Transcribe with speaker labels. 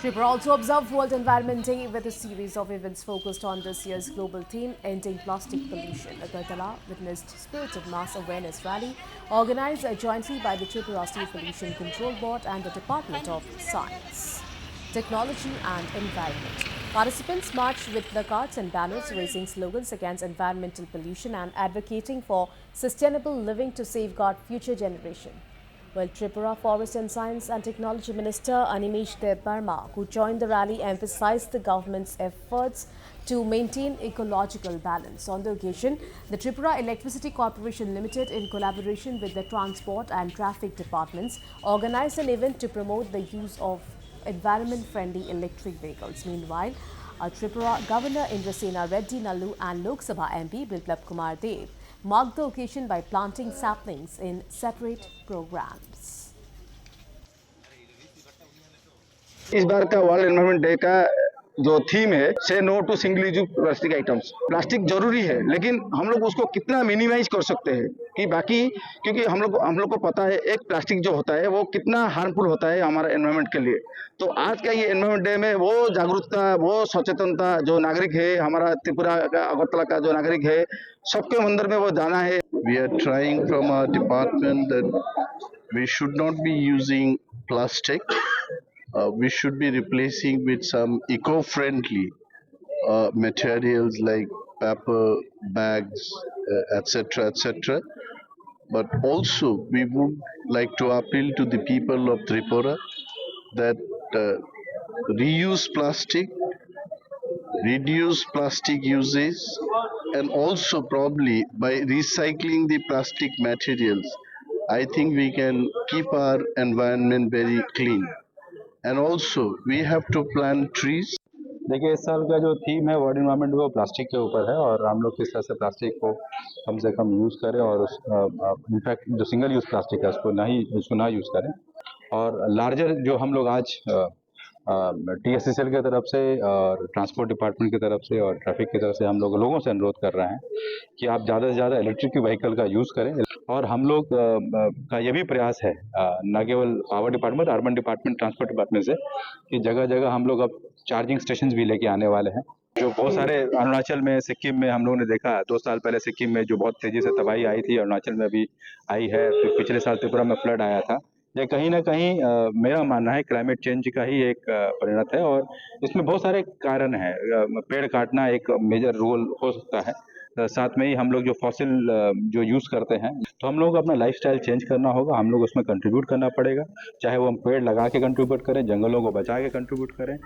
Speaker 1: Tripura also observed World Environment Day with a series of events focused on this year's global theme, Ending Plastic Pollution. Agartala witnessed Spirited Mass Awareness Rally organized jointly by the Tripura State Pollution Control Board and the Department of Science, Technology and Environment. Participants marched with placards and banners raising slogans against environmental pollution and advocating for sustainable living to safeguard future generations. Well, Tripura Forest and Science and Technology Minister Animesh Dev Barma, who joined the rally, emphasized the government's efforts to maintain ecological balance. On the occasion, the Tripura Electricity Corporation Limited, in collaboration with the Transport and Traffic Departments, organized an event to promote the use of environment-friendly electric vehicles. Meanwhile, Tripura Governor Indrasena Reddy Nallu and Lok Sabha MP Biplab Kumar Dev marked the occasion by planting saplings in separate programs.
Speaker 2: इस बार का world environment day का जो theme है say no to single use plastic items. Plastic जरूरी है लेकिन हम लोग उसको कितना मिनिमाइज कर सकते हैं कि बाकी, क्योंकि हम लोग को पता है एक प्लास्टिक जो होता है वो कितना हार्मफुल होता है हमारा एनवायरनमेंट के लिए। तो आज का ये एनवायरनमेंट डे में वो जागरूकता, वो सचेतनता जो नागरिक है, हमारा त्रिपुरा का अगरतला का जो नागरिक है, सबके अंदर में वो जाना है।
Speaker 3: We are trying from our department that we should not be using plastic. We should be replacing with some eco-friendly materials like paper, bags, etc., etc. But also, we would like to appeal to the people of Tripura that reuse plastic, reduce plastic usage, and also probably by recycling the plastic materials, I think we can keep our environment very clean. And also we have to plant trees.
Speaker 4: देखिए, इस साल का जो theme है world environment वो plastic के ऊपर है और हम लोग किस तरह से प्लास्टिक को कम से कम यूज़ करें और उस इनफैक्ट जो सिंगल यूज़ प्लास्टिक है उसको ना यूज़ करें। और लार्जर जो हम लोग आज TSCCL की तरफ से और ट्रांसपोर्ट डिपार्टमेंट की तरफ से और ट्रैफिक की तरफ से हम लोगों से अनुरोध कर रहे हैं कि आप ज़्यादा से ज़्यादा इलेक्ट्रिक व्हीकल का यूज़ करें। और हम लोग का ये भी प्रयास है न केवल power department, urban department, transport department से कि जगह जगह हम लोग अब चार्जिंग स्टेशन भी लेके आने वाले हैं। जो बहुत सारे अरुणाचल में, सिक्किम में हम लोगों ने देखा 2 साल पहले सिक्किम में जो बहुत तेजी से तबाही आई थी, अरुणाचल में भी आई है। तो पिछले साल त्रिपुरा में फ्लड आया था। ये कहीं ना कहीं मेरा मानना है क्लाइमेट चेंज का ही एक परिणत है और इसमें बहुत सारे कारण हैं। पेड़ काटना एक मेजर रोल हो सकता है। साथ में ही हम लोग जो फॉसिल जो यूज़ करते हैं, तो हम लोग को अपना लाइफस्टाइल चेंज करना होगा। हम लोग उसमें कंट्रीब्यूट करना पड़ेगा, चाहे वो हम पेड़ लगा के कंट्रीब्यूट करें, जंगलों को बचा के कंट्रीब्यूट करें।